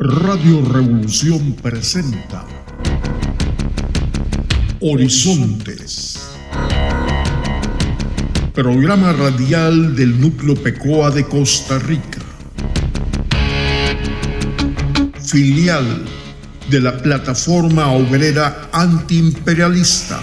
Radio Revolución presenta Horizontes, programa radial del Núcleo PECOA de Costa Rica, filial de la Plataforma Obrera Antiimperialista.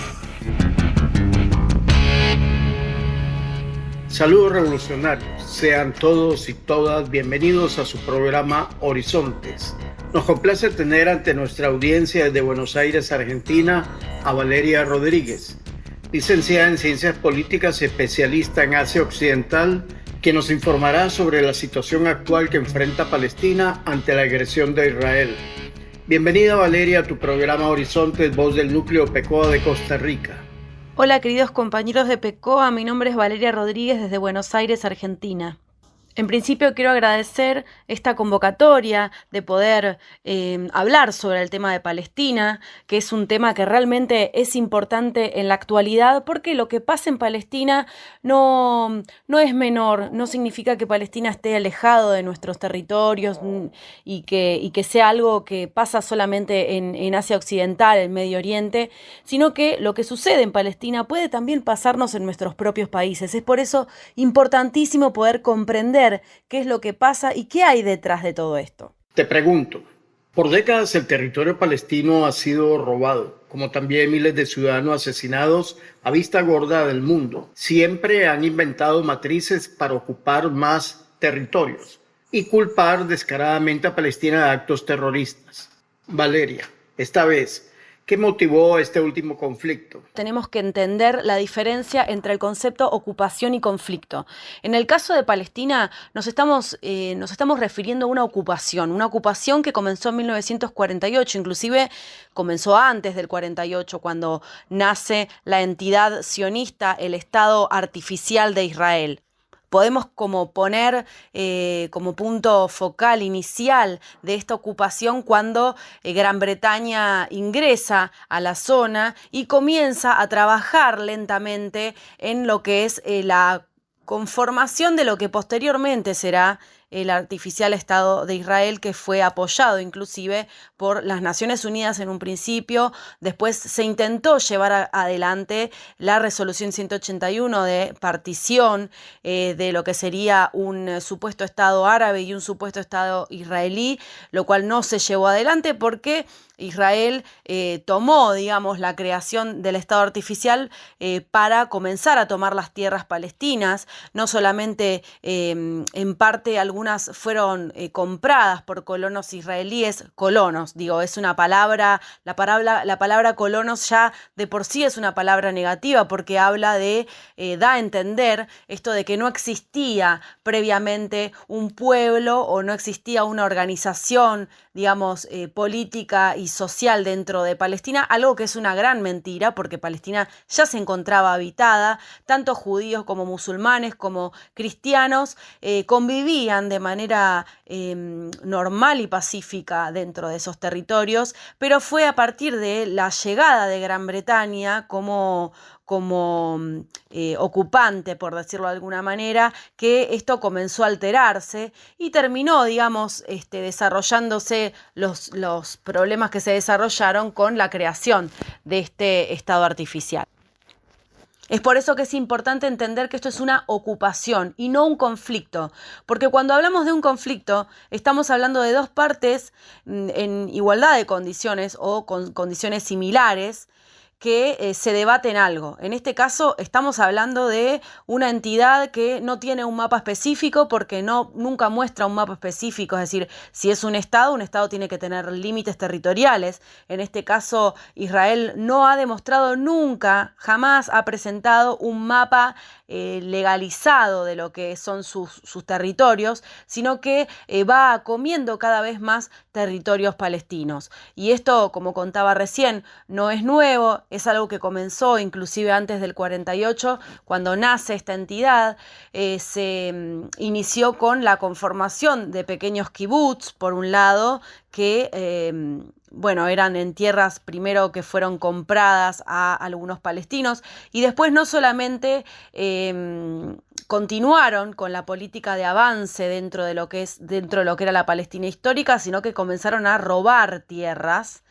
Saludos revolucionarios, sean todos y todas bienvenidos a su programa Horizontes. Nos complace tener ante nuestra audiencia desde Buenos Aires, Argentina, a Valeria Rodríguez, licenciada en Ciencias Políticas y especialista en Asia Occidental, quien nos informará sobre la situación actual que enfrenta Palestina ante la agresión de Israel. Bienvenida, Valeria, a tu programa Horizontes, voz del Núcleo PECOA de Costa Rica. Hola queridos compañeros de PECOA, mi nombre es Valeria Rodríguez desde Buenos Aires, Argentina. En principio quiero agradecer esta convocatoria de poder hablar sobre el tema de Palestina, que es un tema que realmente es importante en la actualidad, porque lo que pasa en Palestina no es menor, no significa que Palestina esté alejado de nuestros territorios y que sea algo que pasa solamente en Asia Occidental, en Medio Oriente, sino que lo que sucede en Palestina puede también pasarnos en nuestros propios países. Es por eso importantísimo poder comprender qué es lo que pasa y qué hay detrás de todo esto. Te pregunto, por décadas el territorio palestino ha sido robado, como también miles de ciudadanos asesinados a vista gorda del mundo. Siempre han inventado matrices para ocupar más territorios y culpar descaradamente a Palestina de actos terroristas. Valeria, esta vez, ¿qué motivó este último conflicto? Tenemos que entender la diferencia entre el concepto ocupación y conflicto. En el caso de Palestina nos estamos refiriendo a una ocupación que comenzó en 1948, inclusive comenzó antes del 48, cuando nace la entidad sionista, el Estado artificial de Israel. Podemos como poner como punto focal inicial de esta ocupación cuando Gran Bretaña ingresa a la zona y comienza a trabajar lentamente en lo que es la conformación de lo que posteriormente será el artificial Estado de Israel, que fue apoyado inclusive por las Naciones Unidas en un principio. Después se intentó llevar adelante la resolución 181 de partición de lo que sería un supuesto Estado árabe y un supuesto Estado israelí, lo cual no se llevó adelante porque Israel tomó, digamos, la creación del Estado artificial para comenzar a tomar las tierras palestinas. No solamente en parte algunas fueron compradas por colonos israelíes, es una palabra, la palabra colonos ya de por sí es una palabra negativa porque habla da a entender esto de que no existía previamente un pueblo o no existía una organización, digamos, política y social dentro de Palestina, algo que es una gran mentira porque Palestina ya se encontraba habitada, tanto judíos como musulmanes como cristianos convivían de manera normal y pacífica dentro de esos territorios, pero fue a partir de la llegada de Gran Bretaña como ocupante, por decirlo de alguna manera, que esto comenzó a alterarse y terminó, digamos, desarrollándose los problemas que se desarrollaron con la creación de este Estado artificial. Es por eso que es importante entender que esto es una ocupación y no un conflicto, porque cuando hablamos de un conflicto estamos hablando de dos partes en igualdad de condiciones o con condiciones similares que se debaten algo. En este caso estamos hablando de una entidad que no tiene un mapa específico porque nunca muestra un mapa específico, es decir, si es un Estado tiene que tener límites territoriales. En este caso, Israel no ha demostrado nunca, jamás ha presentado un mapa legalizado de lo que son sus territorios, sino que va comiendo cada vez más territorios palestinos. Y esto, como contaba recién, no es nuevo, es algo que comenzó inclusive antes del 48, cuando nace esta entidad, se inició con la conformación de pequeños kibutz, por un lado, que bueno, eran en tierras primero que fueron compradas a algunos palestinos y después no solamente continuaron con la política de avance dentro de lo que era la Palestina histórica, sino que comenzaron a robar tierras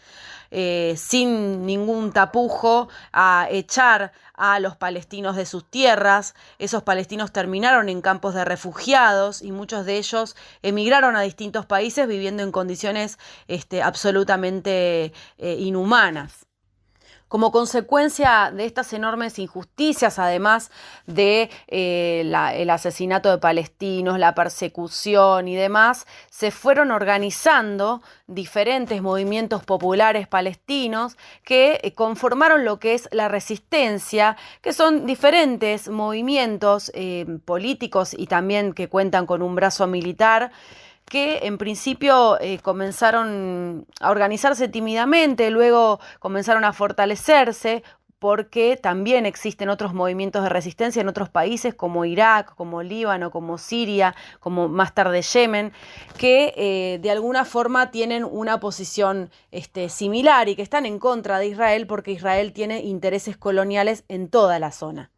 sin ningún tapujo, a echar a los palestinos de sus tierras. Esos palestinos terminaron en campos de refugiados y muchos de ellos emigraron a distintos países viviendo en condiciones absolutamente inhumanas. Como consecuencia de estas enormes injusticias, además de el asesinato de palestinos, la persecución y demás, se fueron organizando diferentes movimientos populares palestinos que conformaron lo que es la resistencia, que son diferentes movimientos políticos y también que cuentan con un brazo militar, que en principio comenzaron a organizarse tímidamente, luego comenzaron a fortalecerse, porque también existen otros movimientos de resistencia en otros países como Irak, como Líbano, como Siria, como más tarde Yemen, que de alguna forma tienen una posición similar y que están en contra de Israel porque Israel tiene intereses coloniales en toda la zona.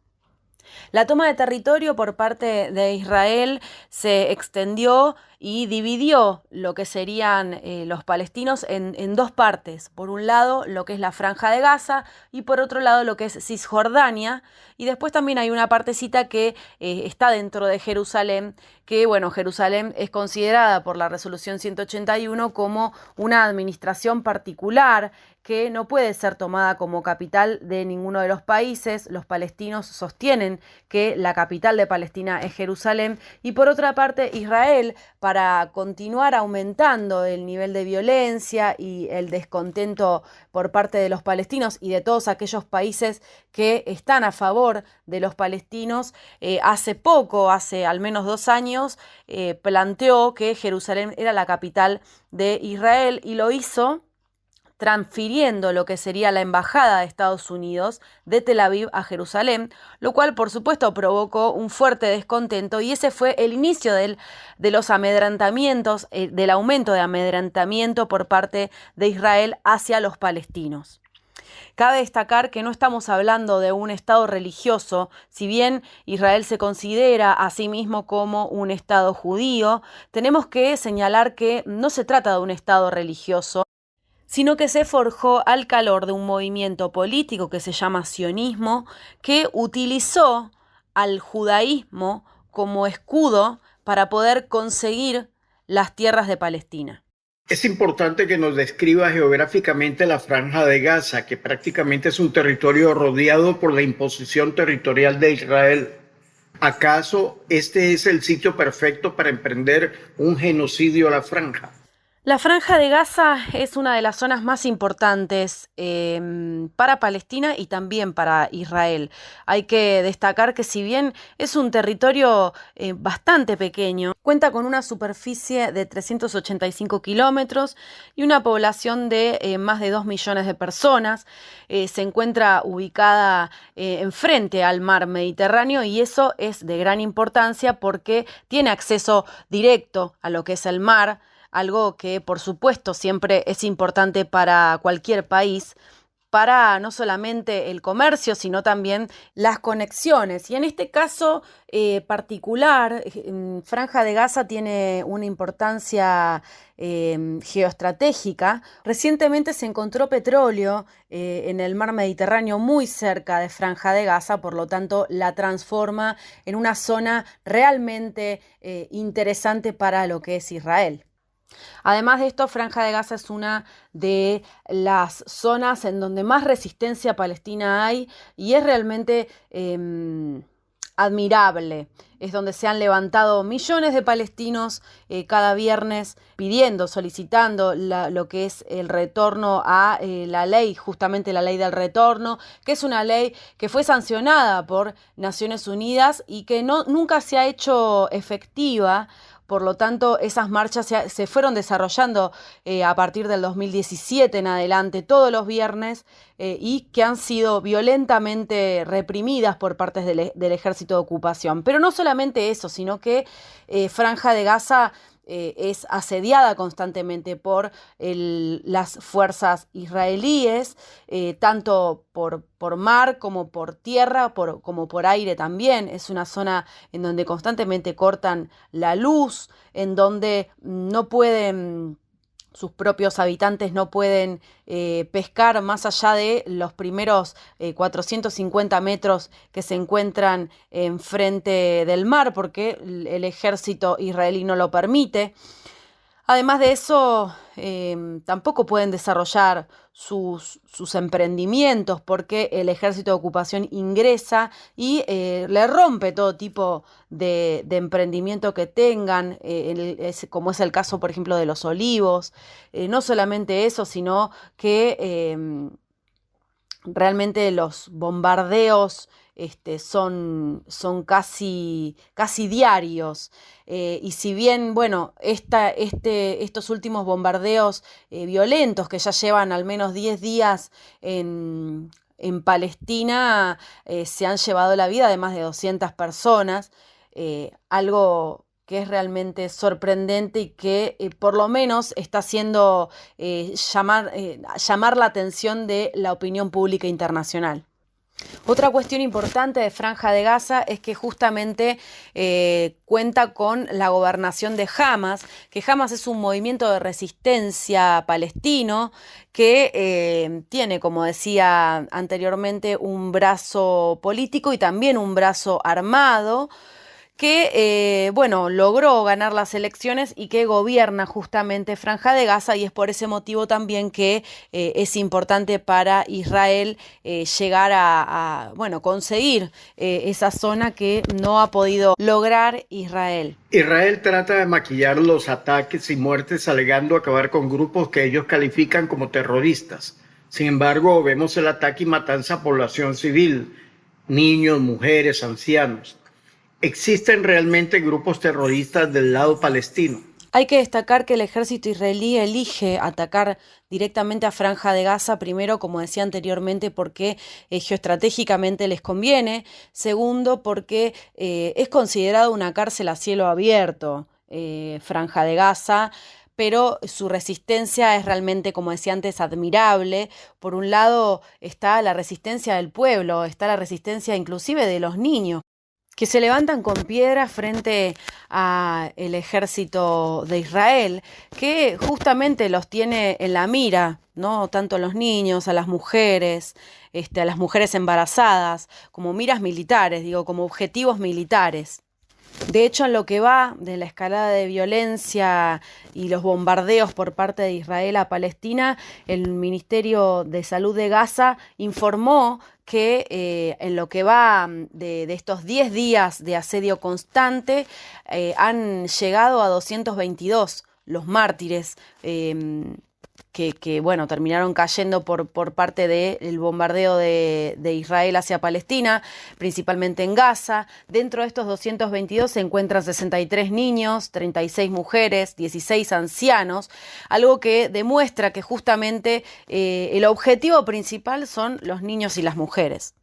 La toma de territorio por parte de Israel se extendió y dividió lo que serían los palestinos en dos partes. Por un lado, lo que es la Franja de Gaza y por otro lado, lo que es Cisjordania. Y después también hay una partecita que está dentro de Jerusalén, que bueno, Jerusalén es considerada por la Resolución 181 como una administración particular que no puede ser tomada como capital de ninguno de los países. Los palestinos sostienen que la capital de Palestina es Jerusalén. Y por otra parte, Israel, para continuar aumentando el nivel de violencia y el descontento por parte de los palestinos y de todos aquellos países que están a favor de los palestinos, hace al menos 2 años, planteó que Jerusalén era la capital de Israel y lo hizo transfiriendo lo que sería la embajada de Estados Unidos de Tel Aviv a Jerusalén, lo cual por supuesto provocó un fuerte descontento y ese fue el inicio de los amedrentamientos, del aumento de amedrentamiento por parte de Israel hacia los palestinos. Cabe destacar que no estamos hablando de un Estado religioso, si bien Israel se considera a sí mismo como un Estado judío, tenemos que señalar que no se trata de un Estado religioso, sino que se forjó al calor de un movimiento político que se llama sionismo, que utilizó al judaísmo como escudo para poder conseguir las tierras de Palestina. Es importante que nos describa geográficamente la Franja de Gaza, que prácticamente es un territorio rodeado por la imposición territorial de Israel. ¿Acaso este es el sitio perfecto para emprender un genocidio a la franja? La Franja de Gaza es una de las zonas más importantes para Palestina y también para Israel. Hay que destacar que si bien es un territorio bastante pequeño, cuenta con una superficie de 385 kilómetros y una población de más de 2 millones de personas. Se encuentra ubicada enfrente al mar Mediterráneo y eso es de gran importancia porque tiene acceso directo a lo que es el mar, algo que por supuesto siempre es importante para cualquier país, para no solamente el comercio, sino también las conexiones. Y en este caso particular, Franja de Gaza tiene una importancia geoestratégica. Recientemente se encontró petróleo en el mar Mediterráneo muy cerca de Franja de Gaza, por lo tanto la transforma en una zona realmente interesante para lo que es Israel. Además de esto, Franja de Gaza es una de las zonas en donde más resistencia palestina hay y es realmente admirable. Es donde se han levantado millones de palestinos cada viernes pidiendo, solicitando lo que es el retorno a la ley, justamente la ley del retorno, que es una ley que fue sancionada por Naciones Unidas y que nunca se ha hecho efectiva. Por lo tanto, esas marchas se fueron desarrollando a partir del 2017 en adelante, todos los viernes, y que han sido violentamente reprimidas por parte del ejército de ocupación. Pero no solamente eso, sino que Franja de Gaza es asediada constantemente por las fuerzas israelíes, tanto por mar como por tierra, como por aire también. Es una zona en donde constantemente cortan la luz, en donde no pueden... Sus propios habitantes no pueden pescar más allá de los primeros 450 metros que se encuentran enfrente del mar, porque el ejército israelí no lo permite. Además de eso, tampoco pueden desarrollar sus emprendimientos porque el ejército de ocupación ingresa y le rompe todo tipo de emprendimiento que tengan, como es el caso, por ejemplo, de los olivos. No solamente eso, sino que realmente los bombardeos son casi diarios. Y si bien, bueno, estos últimos bombardeos violentos que ya llevan al menos 10 días en Palestina, se han llevado la vida de más de 200 personas, algo que es realmente sorprendente y que por lo menos está haciendo llamar la atención de la opinión pública internacional. Otra cuestión importante de Franja de Gaza es que justamente cuenta con la gobernación de Hamas, que Hamas es un movimiento de resistencia palestino que tiene, como decía anteriormente, un brazo político y también un brazo armado, que logró ganar las elecciones y que gobierna justamente Franja de Gaza, y es por ese motivo también que es importante para Israel llegar a conseguir esa zona que no ha podido lograr Israel. Israel trata de maquillar los ataques y muertes alegando acabar con grupos que ellos califican como terroristas. Sin embargo, vemos el ataque y matanza a población civil, niños, mujeres, ancianos. ¿Existen realmente grupos terroristas del lado palestino? Hay que destacar que el ejército israelí elige atacar directamente a Franja de Gaza, primero, como decía anteriormente, porque geoestratégicamente les conviene; segundo, porque es considerado una cárcel a cielo abierto, Franja de Gaza, pero su resistencia es realmente, como decía antes, admirable. Por un lado está la resistencia del pueblo, está la resistencia inclusive de los niños, que se levantan con piedras frente al ejército de Israel, que justamente los tiene en la mira, ¿no? Tanto a los niños, a las mujeres embarazadas, como miras militares, como objetivos militares. De hecho, en lo que va de la escalada de violencia y los bombardeos por parte de Israel a Palestina, el Ministerio de Salud de Gaza informó que en lo que va de estos 10 días de asedio constante, han llegado a 222 los mártires que terminaron cayendo por parte del bombardeo de Israel hacia Palestina, principalmente en Gaza. Dentro de estos 222 se encuentran 63 niños, 36 mujeres, 16 ancianos, algo que demuestra que justamente el objetivo principal son los niños y las mujeres.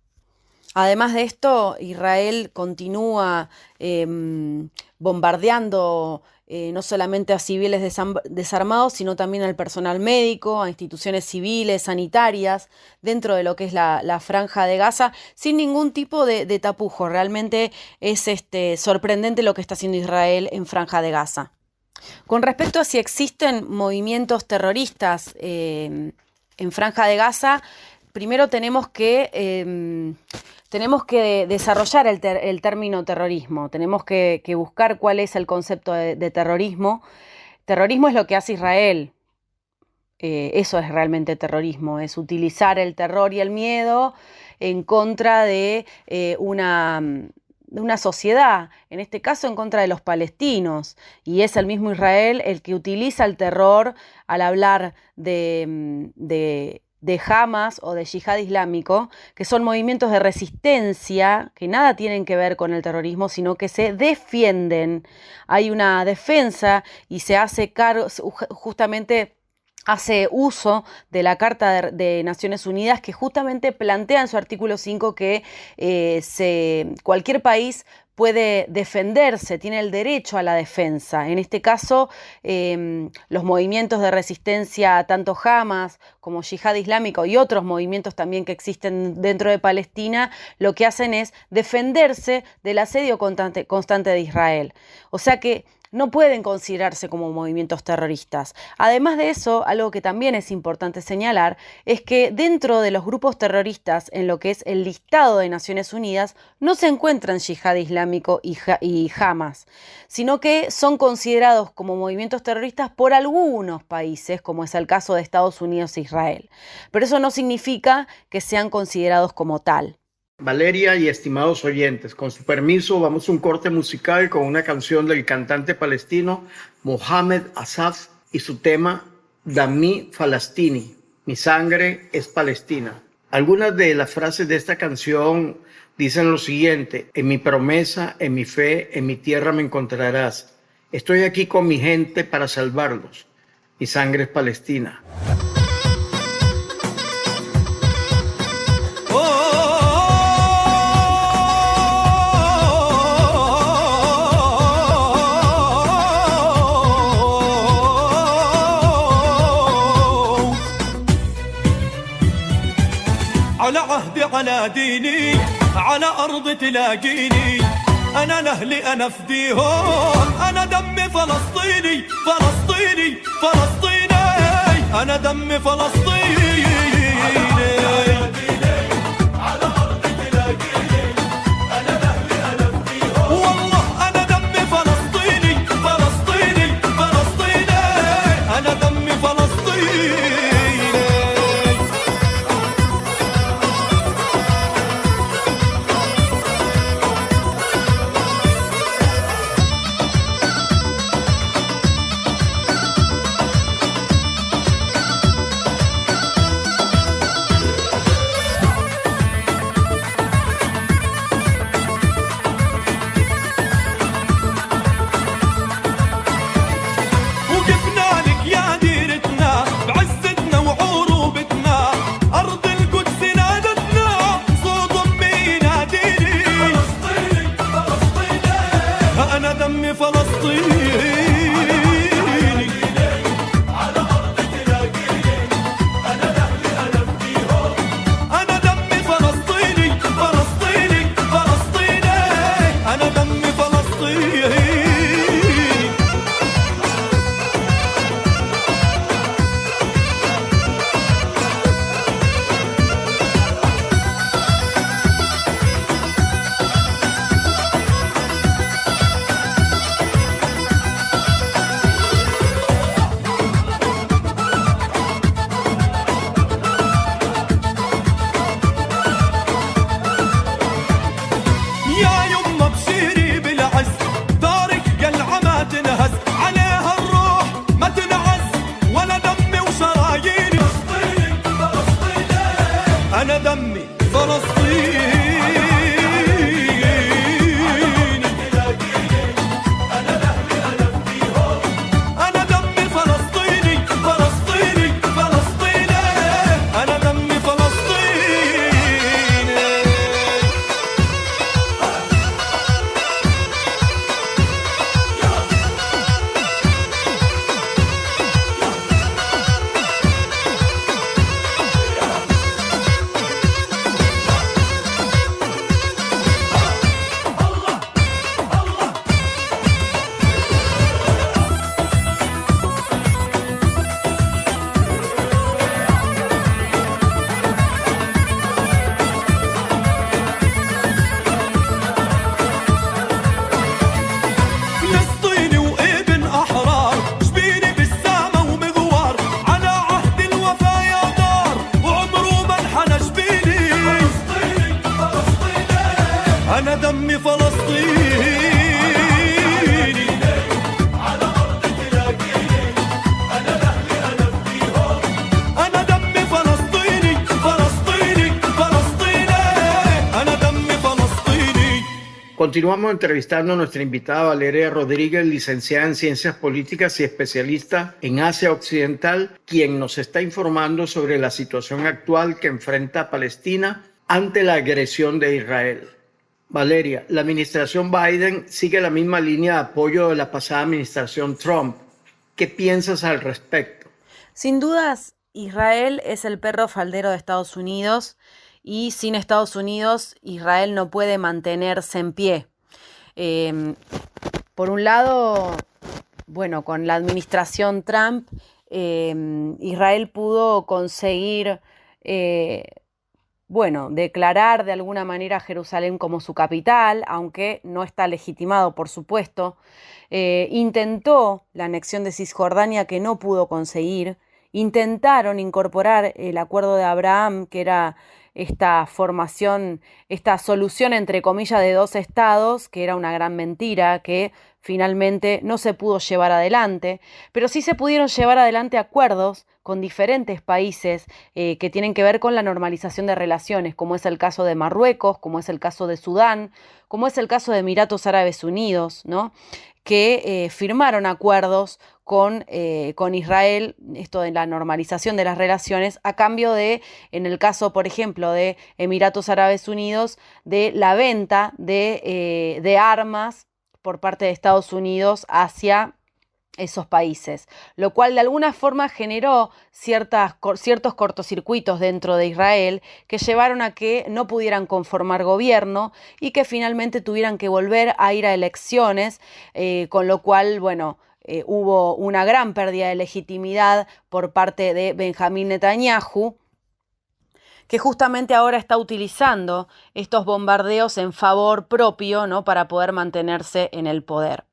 Además de esto, Israel continúa bombardeando no solamente a civiles desarmados, sino también al personal médico, a instituciones civiles, sanitarias, dentro de lo que es la Franja de Gaza, sin ningún tipo de tapujo. Realmente es sorprendente lo que está haciendo Israel en Franja de Gaza. Con respecto a si existen movimientos terroristas en Franja de Gaza, primero tenemos que desarrollar el término terrorismo, tenemos que buscar cuál es el concepto de terrorismo. Terrorismo es lo que hace Israel, eso es realmente terrorismo, es utilizar el terror y el miedo en contra de una sociedad, en este caso en contra de los palestinos, y es el mismo Israel el que utiliza el terror al hablar de Hamas o de Yihad Islámico, que son movimientos de resistencia que nada tienen que ver con el terrorismo, sino que se defienden. Hay una defensa y se hace hace uso de la Carta de Naciones Unidas, que justamente plantea en su artículo 5 que cualquier país puede defenderse, tiene el derecho a la defensa. En este caso, los movimientos de resistencia, tanto Hamas como Yihad Islámico y otros movimientos también que existen dentro de Palestina, lo que hacen es defenderse del asedio constante de Israel. O sea que no pueden considerarse como movimientos terroristas. Además de eso, algo que también es importante señalar es que dentro de los grupos terroristas, en lo que es el listado de Naciones Unidas, no se encuentran Yihad Islámico y Hamas, sino que son considerados como movimientos terroristas por algunos países, como es el caso de Estados Unidos e Israel. Pero eso no significa que sean considerados como tal. Valeria y estimados oyentes, con su permiso vamos a un corte musical con una canción del cantante palestino Mohamed Asaf y su tema Dami Falastini, mi sangre es palestina. Algunas de las frases de esta canción dicen lo siguiente: en mi promesa, en mi fe, en mi tierra me encontrarás. Estoy aquí con mi gente para salvarlos. Mi sangre es palestina. على عهدي على ديني على أرض تلاقيني أنا لأهلي أنا فديهم أنا دمي فلسطيني فلسطيني فلسطيني أنا دمي فلسطيني على أرض تلاقيني أنا لأهلي أنا فديهم والله أنا دمي فلسطيني فلسطيني فلسطيني أنا دمي فلسطيني Continuamos entrevistando a nuestra invitada Valeria Rodríguez, licenciada en Ciencias Políticas y especialista en Asia Occidental, quien nos está informando sobre la situación actual que enfrenta Palestina ante la agresión de Israel. Valeria, la administración Biden sigue la misma línea de apoyo de la pasada administración Trump. ¿Qué piensas al respecto? Sin dudas, Israel es el perro faldero de Estados Unidos y sin Estados Unidos Israel no puede mantenerse en pie. Eh, por un lado, bueno, con la administración Trump, Israel pudo conseguir, bueno, declarar de alguna manera a Jerusalén como su capital, aunque no está legitimado, por supuesto. Intentó la anexión de Cisjordania, que no pudo conseguir. Intentaron incorporar el acuerdo de Abraham, que era esta formación, esta solución entre comillas de dos estados, que era una gran mentira, que finalmente no se pudo llevar adelante, pero sí se pudieron llevar adelante acuerdos con diferentes países que tienen que ver con la normalización de relaciones, como es el caso de Marruecos, como es el caso de Sudán, como es el caso de Emiratos Árabes Unidos, ¿no? Que firmaron acuerdos con Israel, esto de la normalización de las relaciones, a cambio de, en el caso, por ejemplo, de Emiratos Árabes Unidos, de la venta de armas por parte de Estados Unidos hacia esos países, lo cual de alguna forma generó ciertos cortocircuitos dentro de Israel que llevaron a que no pudieran conformar gobierno y que finalmente tuvieran que volver a ir a elecciones, con lo cual, bueno, hubo una gran pérdida de legitimidad por parte de Benjamín Netanyahu, que justamente ahora está utilizando estos bombardeos en favor propio, ¿no? Para poder mantenerse en el poder.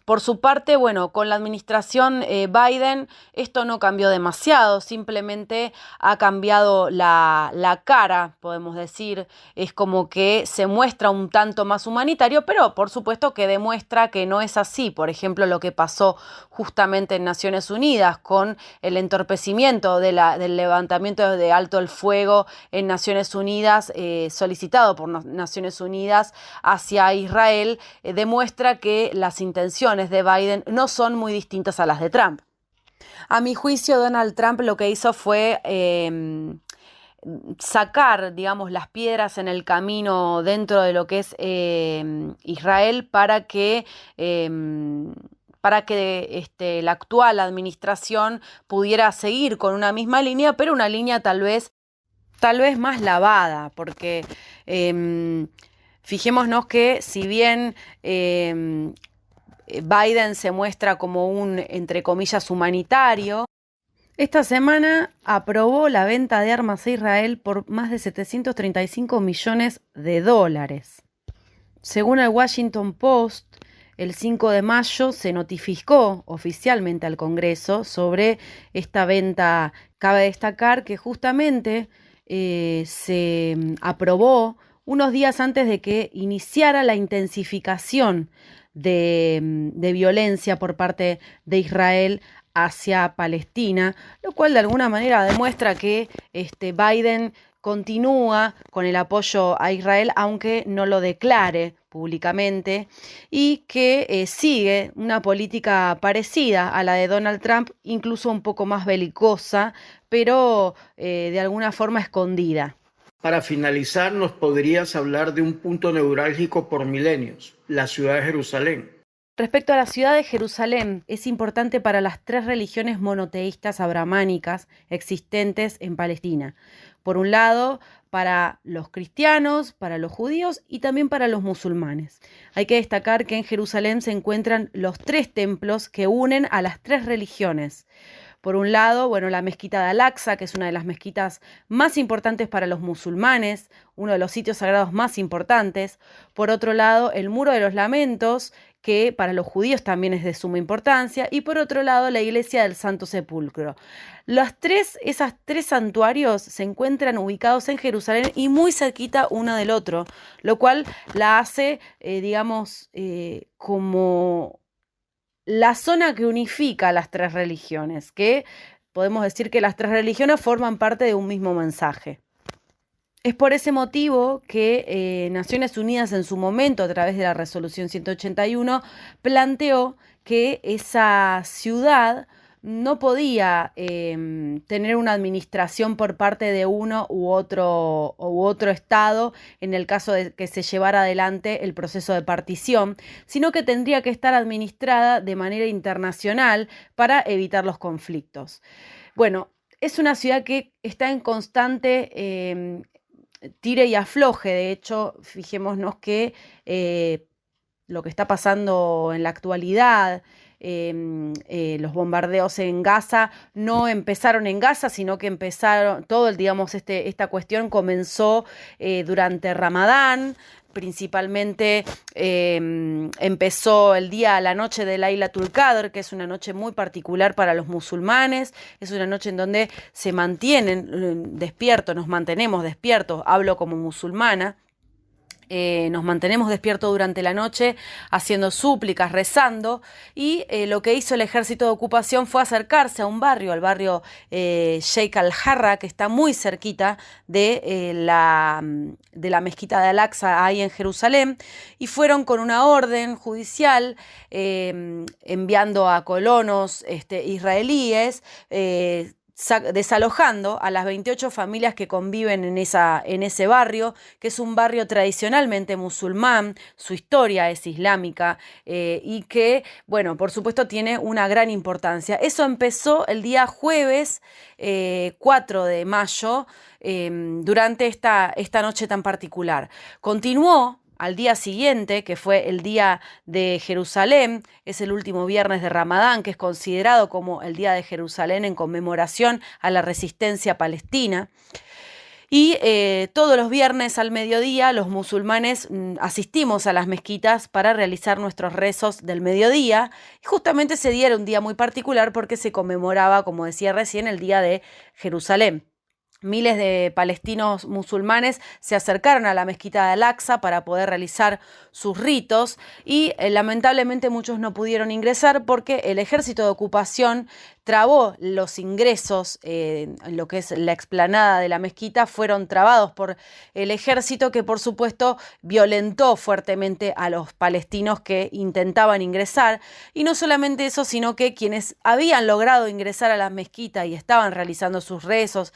Por su parte, bueno, con la administración Biden esto no cambió demasiado, simplemente ha cambiado la cara, podemos decir, es como que se muestra un tanto más humanitario, pero por supuesto que demuestra que no es así. Por ejemplo, lo que pasó justamente en Naciones Unidas con el entorpecimiento del levantamiento de alto el fuego en Naciones Unidas, solicitado por Naciones Unidas hacia Israel, demuestra que las intenciones de Biden no son muy distintas a las de Trump. A mi juicio, Donald Trump lo que hizo fue sacar, digamos, las piedras en el camino dentro de lo que es Israel para que la actual administración pudiera seguir con una misma línea, pero una línea tal vez más lavada, porque fijémonos que si bien Biden se muestra como un, entre comillas, humanitario, esta semana aprobó la venta de armas a Israel por más de 735 millones de dólares. Según el Washington Post, el 5 de mayo se notificó oficialmente al Congreso sobre esta venta. Cabe destacar que justamente se aprobó unos días antes de que iniciara la intensificación de violencia por parte de Israel hacia Palestina, lo cual de alguna manera demuestra que Biden continúa con el apoyo a Israel, aunque no lo declare públicamente, y que sigue una política parecida a la de Donald Trump, incluso un poco más belicosa, pero de alguna forma escondida. Para finalizar, ¿nos podrías hablar de un punto neurálgico por milenios, la ciudad de Jerusalén? Respecto a la ciudad de Jerusalén, es importante para las tres religiones monoteístas abrahámicas existentes en Palestina. Por un lado, para los cristianos, para los judíos y también para los musulmanes. Hay que destacar que en Jerusalén se encuentran los tres templos que unen a las tres religiones. Por un lado, bueno, la mezquita de Al-Aqsa, que es una de las mezquitas más importantes para los musulmanes, uno de los sitios sagrados más importantes. Por otro lado, el Muro de los Lamentos, que para los judíos también es de suma importancia. Y por otro lado, la iglesia del Santo Sepulcro. Esas tres santuarios se encuentran ubicados en Jerusalén y muy cerquita uno del otro, lo cual la hace, como la zona que unifica a las tres religiones, que podemos decir que las tres religiones forman parte de un mismo mensaje. Es por ese motivo que Naciones Unidas en su momento, a través de la resolución 181, planteó que esa ciudad no podía tener una administración por parte de uno u otro Estado en el caso de que se llevara adelante el proceso de partición, sino que tendría que estar administrada de manera internacional para evitar los conflictos. Bueno, es una ciudad que está en constante tire y afloje. De hecho, fijémonos que lo que está pasando en la actualidad, los bombardeos en Gaza no empezaron en Gaza, sino que empezaron, esta cuestión comenzó durante Ramadán. Principalmente empezó la noche de Laylatul Qadr, que es una noche muy particular para los musulmanes, es una noche en donde se mantienen despiertos, nos mantenemos despiertos, hablo como musulmana. Nos mantenemos despiertos durante la noche haciendo súplicas, rezando, y lo que hizo el ejército de ocupación fue acercarse a un barrio, al barrio Sheikh al-Jarrah, que está muy cerquita de la mezquita de Al-Aqsa, ahí en Jerusalén, y fueron con una orden judicial enviando a colonos israelíes, desalojando a las 28 familias que conviven en ese barrio, que es un barrio tradicionalmente musulmán, su historia es islámica y que, bueno, por supuesto tiene una gran importancia. Eso empezó el día jueves 4 de mayo, durante esta noche tan particular. Continuó al día siguiente, que fue el día de Jerusalén, es el último viernes de Ramadán, que es considerado como el día de Jerusalén en conmemoración a la resistencia palestina. Y todos los viernes al mediodía los musulmanes asistimos a las mezquitas para realizar nuestros rezos del mediodía. Y justamente ese día era un día muy particular porque se conmemoraba, como decía recién, el día de Jerusalén. Miles de palestinos musulmanes se acercaron a la mezquita de Al-Aqsa para poder realizar sus ritos y lamentablemente muchos no pudieron ingresar porque el ejército de ocupación trabó los ingresos en lo que es la explanada de la mezquita, fueron trabados por el ejército, que por supuesto violentó fuertemente a los palestinos que intentaban ingresar. Y no solamente eso, sino que quienes habían logrado ingresar a la mezquita y estaban realizando sus rezos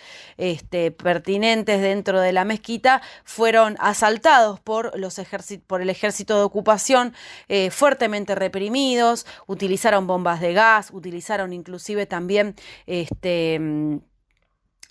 pertinentes dentro de la mezquita fueron asaltados por el ejército de ocupación, fuertemente reprimidos, utilizaron bombas de gas, utilizaron inclusive también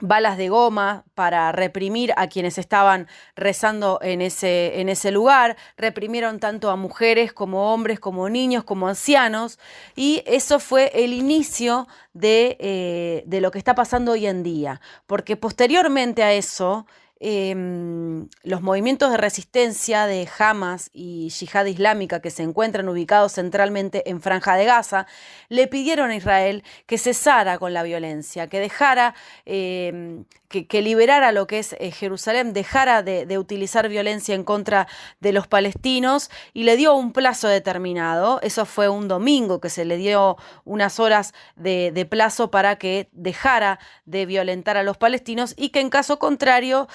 balas de goma para reprimir a quienes estaban rezando en ese lugar, reprimieron tanto a mujeres como hombres, como niños, como ancianos, y eso fue el inicio de lo que está pasando hoy en día, porque posteriormente a eso, los movimientos de resistencia de Hamas y Yihad Islámica, que se encuentran ubicados centralmente en Franja de Gaza, le pidieron a Israel que cesara con la violencia, que dejara, que liberara lo que es Jerusalén, dejara de utilizar violencia en contra de los palestinos, y le dio un plazo determinado. Eso fue un domingo, que se le dio unas horas de plazo para que dejara de violentar a los palestinos y que en caso contrario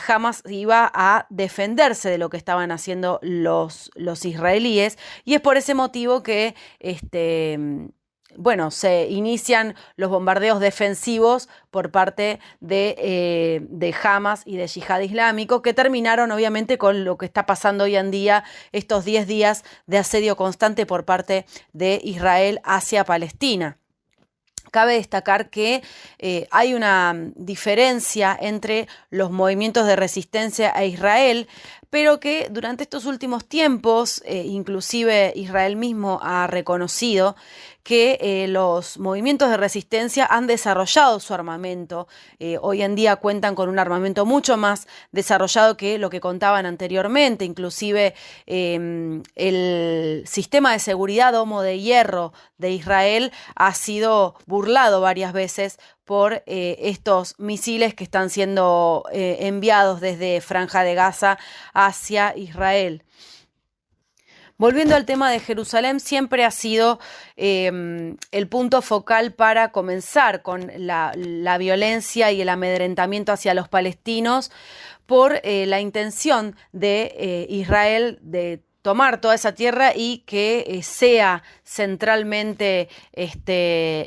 Hamas iba a defenderse de lo que estaban haciendo los israelíes, y es por ese motivo que se inician los bombardeos defensivos por parte de Hamas y de Yihad Islámico, que terminaron obviamente con lo que está pasando hoy en día, estos 10 días de asedio constante por parte de Israel hacia Palestina. Cabe destacar que hay una diferencia entre los movimientos de resistencia a Israel, pero que durante estos últimos tiempos, inclusive Israel mismo ha reconocido que los movimientos de resistencia han desarrollado su armamento. Hoy en día cuentan con un armamento mucho más desarrollado que lo que contaban anteriormente. Inclusive el sistema de seguridad Domo de Hierro de Israel ha sido burlado varias veces por estos misiles que están siendo enviados desde Franja de Gaza hacia Israel. Volviendo al tema de Jerusalén, siempre ha sido el punto focal para comenzar con la violencia y el amedrentamiento hacia los palestinos, por la intención de Israel de tomar toda esa tierra y que sea centralmente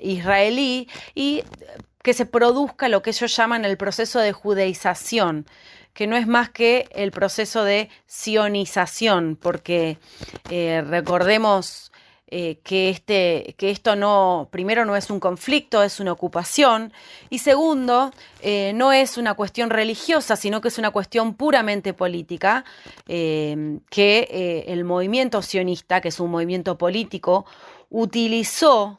israelí, y que se produzca lo que ellos llaman el proceso de judaización, que no es más que el proceso de sionización, porque recordemos que esto no, primero, no es un conflicto, es una ocupación, y segundo, no es una cuestión religiosa, sino que es una cuestión puramente política, que el movimiento sionista, que es un movimiento político, utilizó,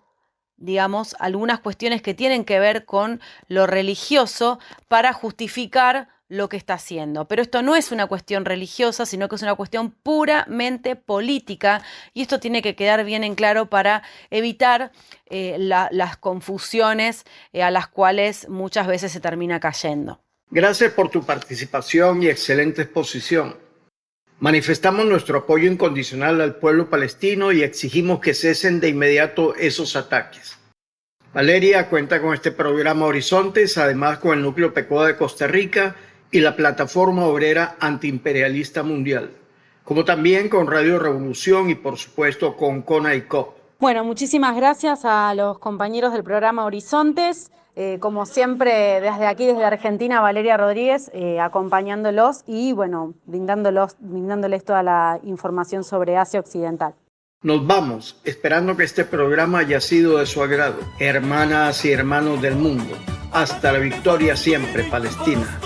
digamos, algunas cuestiones que tienen que ver con lo religioso para justificar lo que está haciendo. Pero esto no es una cuestión religiosa, sino que es una cuestión puramente política, y esto tiene que quedar bien en claro para evitar las confusiones a las cuales muchas veces se termina cayendo. Gracias por tu participación y excelente exposición. Manifestamos nuestro apoyo incondicional al pueblo palestino y exigimos que cesen de inmediato esos ataques. Valeria cuenta con este programa Horizontes, además con el Núcleo PECOA de Costa Rica y la Plataforma Obrera Antiimperialista Mundial, como también con Radio Revolución y por supuesto con CONAICOP. Bueno, muchísimas gracias a los compañeros del programa Horizontes. Como siempre, desde aquí, desde Argentina, Valeria Rodríguez, acompañándolos y bueno, brindándoles toda la información sobre Asia Occidental. Nos vamos, esperando que este programa haya sido de su agrado. Hermanas y hermanos del mundo, hasta la victoria siempre, Palestina.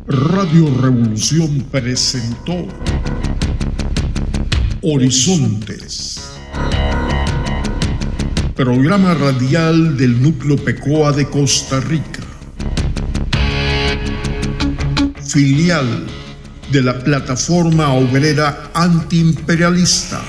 Radio Revolución presentó Horizontes, programa radial del Núcleo PECOA de Costa Rica, filial de la Plataforma Obrera Antiimperialista.